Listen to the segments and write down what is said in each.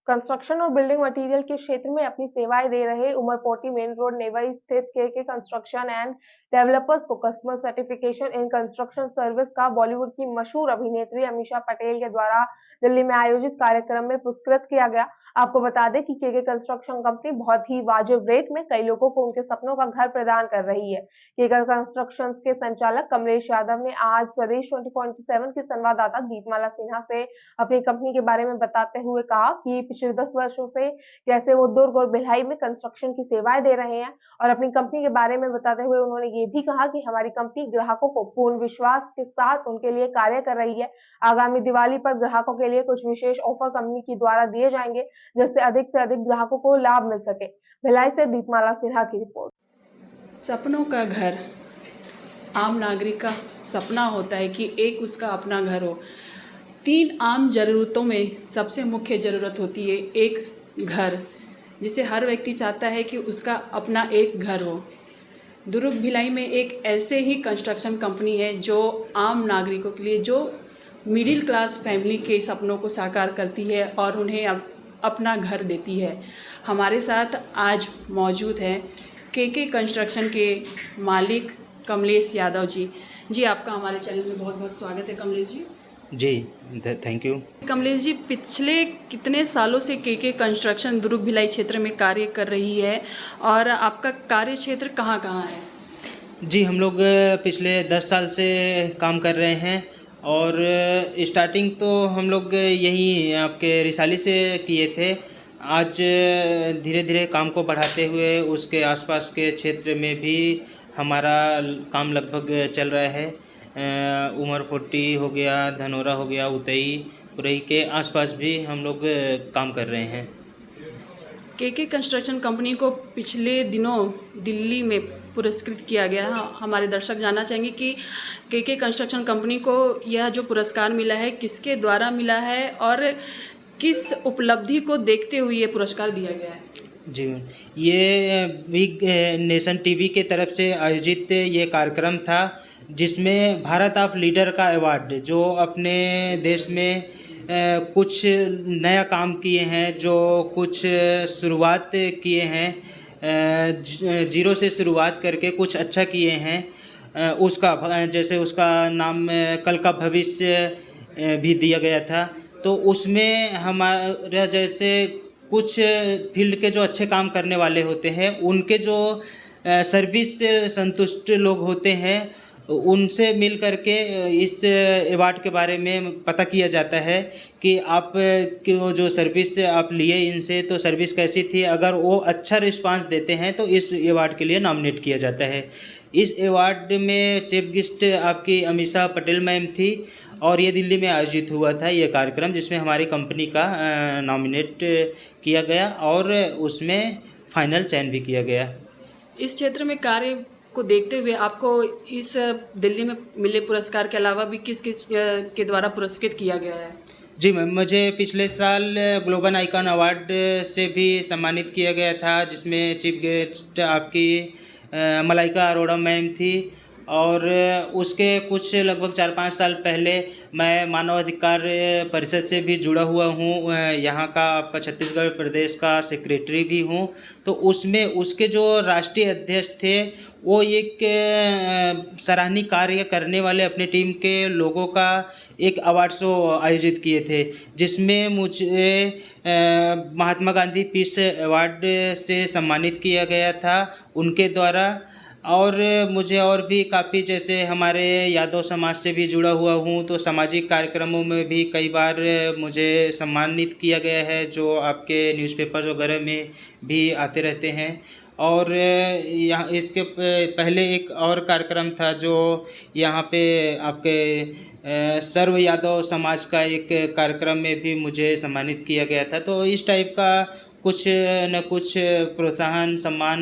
Construction और building material के क्षेत्र में अपनी सेवाएं दे रहे उमरपोटी मेन रोड नेवई स्थित के कंस्ट्रक्शन एंड डेवलपर्स को customer certification in construction service का बॉलीवुड की मशहूर अभिनेत्री अमीषा पटेल के द्वारा दिल्ली में आयोजित कार्यक्रम में पुरस्कृत किया गया। आपको बता दें कि के कंस्ट्रक्शन कंपनी बहुत ही वाजिब रेट में कई लोगों को उनके सपनों का घर प्रदान कर रही है। के कंस्ट्रक्शन के संचालक कमलेश यादव ने आज स्वदेश 24/7 की संवाददाता गीतमाला सिन्हा से अपनी कंपनी के बारे में बताते हुए कहा कि पिछले 10 वर्षों से कैसे वो दुर्ग और भिलाई में कंस्ट्रक्शन की सेवाएं दे रहे हैं और अपनी कंपनी के बारे में बताते हुए उन्होंने ये भी कहा कि हमारी कंपनी ग्राहकों को पूर्ण विश्वास के साथ उनके लिए कार्य कर रही है। आगामी दिवाली पर ग्राहकों के लिए कुछ विशेष ऑफर कंपनी के द्वारा दिए जाएंगे जिससे अधिक से अधिक ग्राहकों को लाभ मिल सके। भिलाई से दीपमाला सिन्हा की रिपोर्ट। सपनों का घर आम नागरिक का सपना होता है कि एक उसका अपना घर हो। 3 आम ज़रूरतों में सबसे मुख्य ज़रूरत होती है एक घर, जिसे हर व्यक्ति चाहता है कि उसका अपना एक घर हो। दुर्ग भिलाई में एक ऐसे ही कंस्ट्रक्शन कंपनी है जो आम नागरिकों के लिए, जो मिडिल क्लास फैमिली के सपनों को साकार करती है और उन्हें अपना घर देती है। हमारे साथ आज मौजूद है के कंस्ट्रक्शन के मालिक कमलेश यादव जी। जी, आपका हमारे चैनल में बहुत बहुत स्वागत है कमलेश जी। जी, थैंक यू। कमलेश जी, पिछले कितने सालों से के कंस्ट्रक्शन दुर्ग भिलाई क्षेत्र में कार्य कर रही है और आपका कार्य क्षेत्र कहाँ कहाँ है? जी, हम लोग पिछले 10 साल से काम कर रहे हैं और स्टार्टिंग तो हम लोग यहीं आपके रिसाली से किए थे। आज धीरे धीरे काम को बढ़ाते हुए उसके आसपास के क्षेत्र में भी हमारा काम लगभग चल रहा है। उमरपोटी हो गया, धनोरा हो गया, उतई, उरई के आसपास भी हम लोग काम कर रहे हैं। के कंस्ट्रक्शन कंपनी को पिछले दिनों दिल्ली में पुरस्कृत किया गया है। हमारे दर्शक जानना चाहेंगे कि के कंस्ट्रक्शन कंपनी को यह जो पुरस्कार मिला है किसके द्वारा मिला है और किस उपलब्धि को देखते हुए ये पुरस्कार दिया गया है? जी, ये बिग नेशन टीवी के तरफ से आयोजित ये कार्यक्रम था जिसमें भारत ऑफ लीडर का अवार्ड, जो अपने देश में कुछ नया काम किए हैं, जो कुछ शुरुआत किए हैं, जीरो से शुरुआत करके कुछ अच्छा किए हैं, उसका जैसे उसका नाम कल का भविष्य भी दिया गया था। तो उसमें हमारा जैसे कुछ फील्ड के जो अच्छे काम करने वाले होते हैं, उनके जो सर्विस से संतुष्ट लोग होते हैं, उनसे मिल करके इस अवार्ड के बारे में पता किया जाता है कि आप की वो जो सर्विस आप लिए इनसे, तो सर्विस कैसी थी। अगर वो अच्छा रिस्पांस देते हैं तो इस अवार्ड के लिए नॉमिनेट किया जाता है। इस अवार्ड में चीफ गेस्ट आपकी अमीषा पटेल मैम थी और ये दिल्ली में आयोजित हुआ था ये कार्यक्रम, जिसमें हमारी कंपनी का नॉमिनेट किया गया और उसमें फाइनल चयन भी किया गया। इस क्षेत्र में कार्य को देखते हुए आपको इस दिल्ली में मिले पुरस्कार के अलावा भी किस किस के द्वारा पुरस्कृत किया गया है? जी मैम, मुझे पिछले साल ग्लोबल आइकॉन अवार्ड से भी सम्मानित किया गया था, जिसमें चीफ गेस्ट आपकी मलाइका अरोड़ा मैम थी और उसके कुछ लगभग 4-5 साल पहले मैं मानव अधिकार परिषद से भी जुड़ा हुआ हूँ। यहाँ का आपका छत्तीसगढ़ प्रदेश का सेक्रेटरी भी हूँ। तो उसमें उसके जो राष्ट्रीय अध्यक्ष थे, वो एक सराहनीय कार्य करने वाले अपने टीम के लोगों का एक अवार्ड शो आयोजित किए थे, जिसमें मुझे महात्मा गांधी पीस अवार्ड से सम्मानित किया गया था उनके द्वारा। और मुझे और भी काफ़ी, जैसे हमारे यादव समाज से भी जुड़ा हुआ हूँ, तो सामाजिक कार्यक्रमों में भी कई बार मुझे सम्मानित किया गया है, जो आपके न्यूज़पेपर वगैरह में भी आते रहते हैं। और यहाँ इसके पहले एक और कार्यक्रम था जो यहाँ पे आपके सर्व यादव समाज का एक कार्यक्रम में भी मुझे सम्मानित किया गया था। तो इस टाइप का कुछ न कुछ प्रोत्साहन सम्मान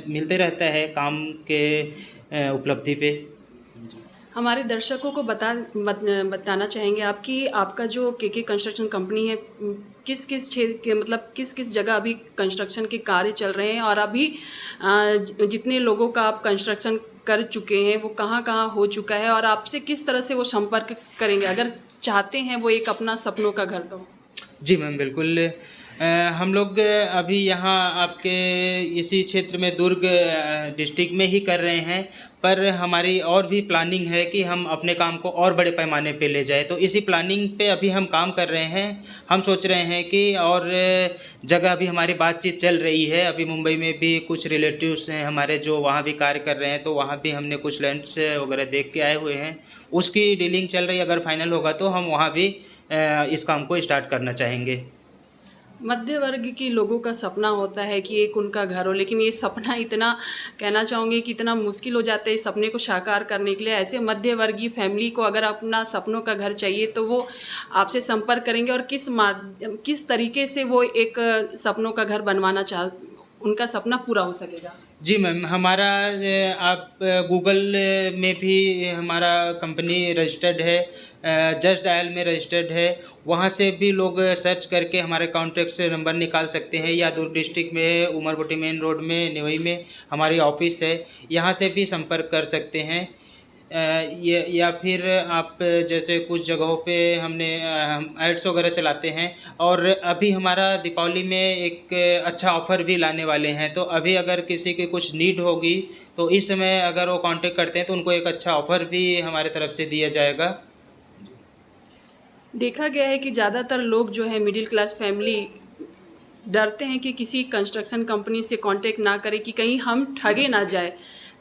मिलते रहता है काम के उपलब्धि पे। हमारे दर्शकों को बताना चाहेंगे आप कि आपका जो के कंस्ट्रक्शन कंपनी है किस किस क्षेत्र के, मतलब किस किस जगह अभी कंस्ट्रक्शन के कार्य चल रहे हैं और अभी जितने लोगों का आप कंस्ट्रक्शन कर चुके हैं वो कहाँ कहाँ हो चुका है और आपसे किस तरह से वो संपर्क करेंगे अगर चाहते हैं वो एक अपना सपनों का घर? तो जी मैम, बिल्कुल। हम लोग अभी यहाँ आपके इसी क्षेत्र में दुर्ग डिस्ट्रिक्ट में ही कर रहे हैं, पर हमारी और भी प्लानिंग है कि हम अपने काम को और बड़े पैमाने पे ले जाएँ। तो इसी प्लानिंग पे अभी हम काम कर रहे हैं। हम सोच रहे हैं कि और जगह भी हमारी बातचीत चल रही है। अभी मुंबई में भी कुछ रिलेटिव्स हैं हमारे जो वहाँ भी कार्य कर रहे हैं, तो वहाँ भी हमने कुछ लैंड्स वगैरह देख के आए हुए हैं। उसकी डीलिंग चल रही है, अगर फाइनल होगा तो हम वहाँ भी इस काम को स्टार्ट करना चाहेंगे। मध्य वर्ग के लोगों का सपना होता है कि एक उनका घर हो, लेकिन ये सपना इतना, कहना चाहूँगी कि इतना मुश्किल हो जाता है इस सपने को साकार करने के लिए। ऐसे मध्य वर्गीय फैमिली को अगर अपना सपनों का घर चाहिए तो वो आपसे संपर्क करेंगे, और किस तरीके से वो एक सपनों का घर बनवाना उनका सपना पूरा हो सकेगा। जी मैम, हमारा आप गूगल में भी हमारा कंपनी रजिस्टर्ड है, जस्ट डायल में रजिस्टर्ड है। वहाँ से भी लोग सर्च करके हमारे कॉन्टैक्ट से नंबर निकाल सकते हैं, या दुर्ग डिस्ट्रिक्ट में उमरकोटी मेन रोड में नेवई में हमारी ऑफिस है, यहाँ से भी संपर्क कर सकते हैं। ये या फिर आप जैसे कुछ जगहों पे हमने हम एड्स वगैरह चलाते हैं, और अभी हमारा दीपावली में एक अच्छा ऑफ़र भी लाने वाले हैं। तो अभी अगर किसी की कुछ नीड होगी तो इस समय अगर वो कांटेक्ट करते हैं तो उनको एक अच्छा ऑफ़र भी हमारे तरफ से दिया जाएगा। देखा गया है कि ज़्यादातर लोग जो है मिडिल क्लास फैमिली डरते हैं कि किसी कंस्ट्रक्शन कंपनी से कांटेक्ट ना करें कि कहीं हम ठगे ना जाए।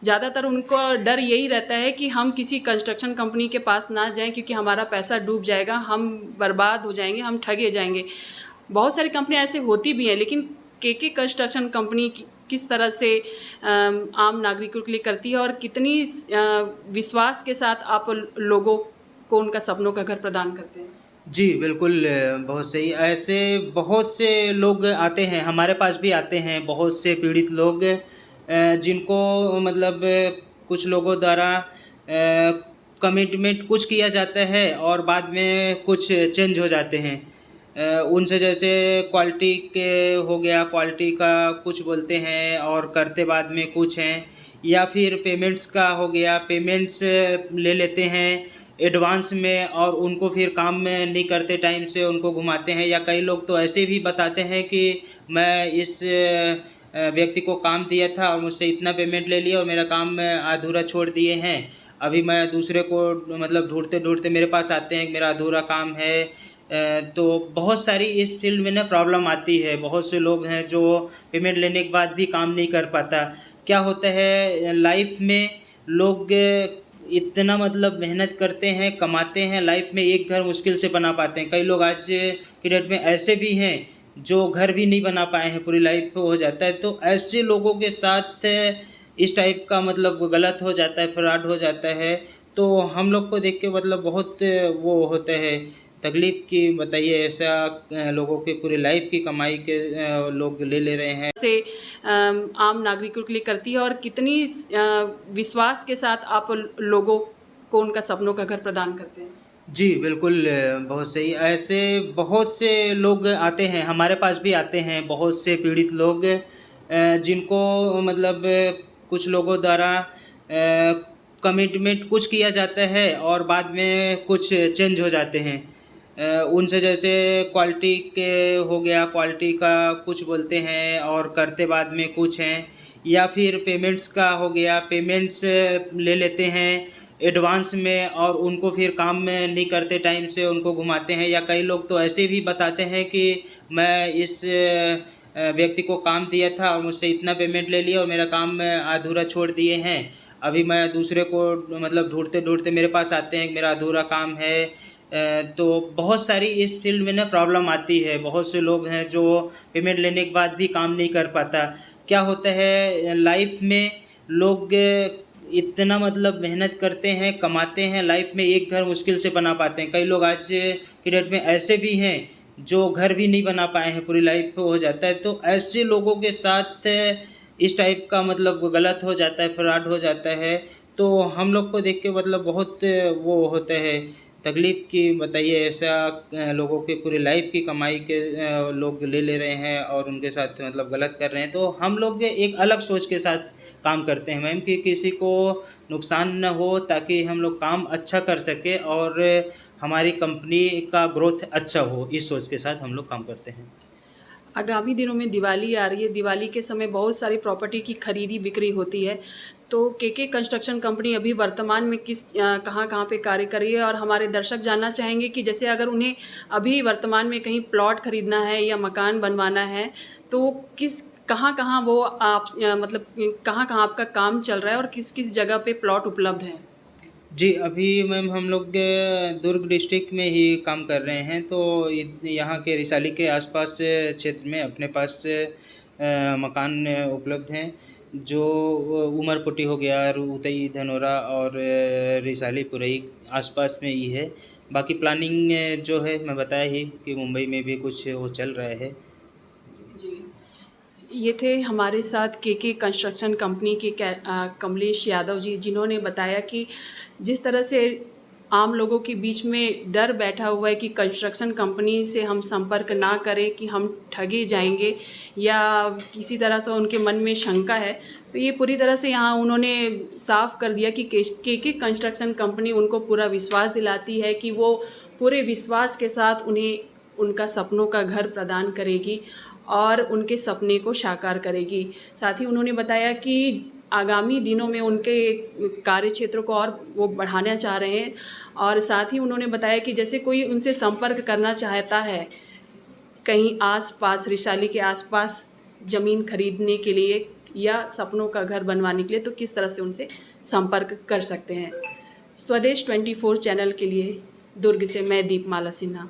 ज़्यादातर उनको डर यही रहता है कि हम किसी कंस्ट्रक्शन कंपनी के पास ना जाएं, क्योंकि हमारा पैसा डूब जाएगा, हम बर्बाद हो जाएंगे, हम ठगे जाएंगे। बहुत सारी कंपनियां ऐसे होती भी हैं, लेकिन के कंस्ट्रक्शन कंपनी किस तरह से आम नागरिकों के लिए करती है, और कितनी विश्वास के साथ आप लोगों को उनका सपनों का घर प्रदान करते हैं। जी बिल्कुल, बहुत सही। ऐसे बहुत से लोग आते हैं, हमारे पास भी आते हैं बहुत से पीड़ित लोग, जिनको मतलब कुछ लोगों द्वारा कमिटमेंट कुछ किया जाता है और बाद में कुछ चेंज हो जाते हैं। उनसे जैसे क्वालिटी के हो गया, क्वालिटी का कुछ बोलते हैं और करते बाद में कुछ हैं, या फिर पेमेंट्स का हो गया, पेमेंट्स ले लेते हैं एडवांस में और उनको फिर काम में नहीं करते टाइम से उनको घुमाते हैं। या कई लोग तो ऐसे भी बताते हैं कि मैं इस व्यक्ति को काम दिया था और मुझसे इतना पेमेंट ले लिया और मेरा काम अधूरा छोड़ दिए हैं, अभी मैं दूसरे को मतलब ढूंढते ढूंढते मेरे पास आते हैं कि मेरा अधूरा काम है। तो बहुत सारी इस फील्ड में ना प्रॉब्लम आती है। बहुत से लोग हैं जो पेमेंट लेने के बाद भी काम नहीं कर पाता। क्या होता है लाइफ में, लोग इतना मतलब मेहनत करते हैं, कमाते हैं, लाइफ में एक घर मुश्किल से बना पाते हैं। कई लोग आज की डेट में ऐसे भी हैं जो घर भी नहीं बना पाए हैं, पूरी लाइफ हो जाता है। तो ऐसे लोगों के साथ इस टाइप का मतलब गलत हो जाता है, फ्रॉड हो जाता है। तो हम लोग को देख के मतलब बहुत वो होता है तकलीफ़ की। बताइए, ऐसा लोगों की पूरी लाइफ की कमाई के लोग ले रहे हैं। से आम नागरिकों के लिए करती है, और कितनी विश्वास के साथ आप लोगों को उनका सपनों का घर प्रदान करते हैं। जी बिल्कुल, बहुत सही। ऐसे बहुत से लोग आते हैं, हमारे पास भी आते हैं बहुत से पीड़ित लोग, जिनको मतलब कुछ लोगों द्वारा कमिटमेंट कुछ किया जाता है और बाद में कुछ चेंज हो जाते हैं। उनसे जैसे क्वालिटी के हो गया, क्वालिटी का कुछ बोलते हैं और करते बाद में कुछ हैं, या फिर पेमेंट्स का हो गया, पेमेंट्स ले लेते हैं एडवांस में और उनको फिर काम में नहीं करते टाइम से उनको घुमाते हैं। या कई लोग तो ऐसे भी बताते हैं कि मैं इस व्यक्ति को काम दिया था और मुझसे इतना पेमेंट ले लिया और मेरा काम अधूरा छोड़ दिए हैं, अभी मैं दूसरे को मतलब ढूंढते ढूंढते मेरे पास आते हैं कि मेरा अधूरा काम है। तो बहुत सारी इस फील्ड में ना प्रॉब्लम आती है। बहुत से लोग हैं जो पेमेंट लेने के बाद भी काम नहीं कर पाता। क्या होता है लाइफ में, लोग इतना मतलब मेहनत करते हैं, कमाते हैं, लाइफ में एक घर मुश्किल से बना पाते हैं। कई लोग आज की डेट में ऐसे भी हैं जो घर भी नहीं बना पाए हैं, पूरी लाइफ हो जाता है। तो ऐसे लोगों के साथ इस टाइप का मतलब गलत हो जाता है, फ्रॉड हो जाता है। तो हम लोग को देख के मतलब बहुत वो होता है तकलीफ़ की। बताइए, ऐसा लोगों की पूरी लाइफ की कमाई के लोग ले रहे हैं और उनके साथ मतलब गलत कर रहे हैं। तो हम लोग एक अलग सोच के साथ काम करते हैं मैम, कि किसी को नुकसान न हो, ताकि हम लोग काम अच्छा कर सकें और हमारी कंपनी का ग्रोथ अच्छा हो। इस सोच के साथ हम लोग काम करते हैं। आगामी दिनों में दिवाली आ रही है। दिवाली के समय बहुत सारी प्रॉपर्टी की खरीदी बिक्री होती है। तो के कंस्ट्रक्शन कंपनी अभी वर्तमान में कहाँ पे कार्य कर रही है, और हमारे दर्शक जानना चाहेंगे कि जैसे अगर उन्हें अभी वर्तमान में कहीं प्लॉट खरीदना है या मकान बनवाना है, तो कहाँ वो आप मतलब कहाँ आपका काम चल रहा है और किस जगह पे प्लॉट उपलब्ध है? जी, अभी मैम हम लोग दुर्ग डिस्ट्रिक्ट में ही काम कर रहे हैं, तो यहाँ के रिसाली के आसपास क्षेत्र में अपने पास मकान उपलब्ध हैं, जो उमरपुटी हो गया, उतई धनोरा और रिसाली पुरई आसपास में ही है। बाकी प्लानिंग जो है मैं बताया ही कि मुंबई में भी कुछ वो चल रहा है। जी, ये थे हमारे साथ के कंस्ट्रक्शन कंपनी के कमलेश यादव जी, जिन्होंने बताया कि जिस तरह से आम लोगों के बीच में डर बैठा हुआ है कि कंस्ट्रक्शन कंपनी से हम संपर्क ना करें कि हम ठगे जाएंगे, या किसी तरह से उनके मन में शंका है, तो ये पूरी तरह से यहाँ उन्होंने साफ कर दिया कि के कंस्ट्रक्शन कंपनी उनको पूरा विश्वास दिलाती है कि वो पूरे विश्वास के साथ उन्हें उनका सपनों का घर प्रदान करेगी और उनके सपने को साकार करेगी। साथ ही उन्होंने बताया कि आगामी दिनों में उनके कार्य क्षेत्र को और वो बढ़ाना चाह रहे हैं, और साथ ही उन्होंने बताया कि जैसे कोई उनसे संपर्क करना चाहता है कहीं आसपास, रिसाली के आसपास ज़मीन खरीदने के लिए या सपनों का घर बनवाने के लिए, तो किस तरह से उनसे संपर्क कर सकते हैं। स्वदेश 24 चैनल के लिए दुर्ग से मैं दीपमाला सिन्हा।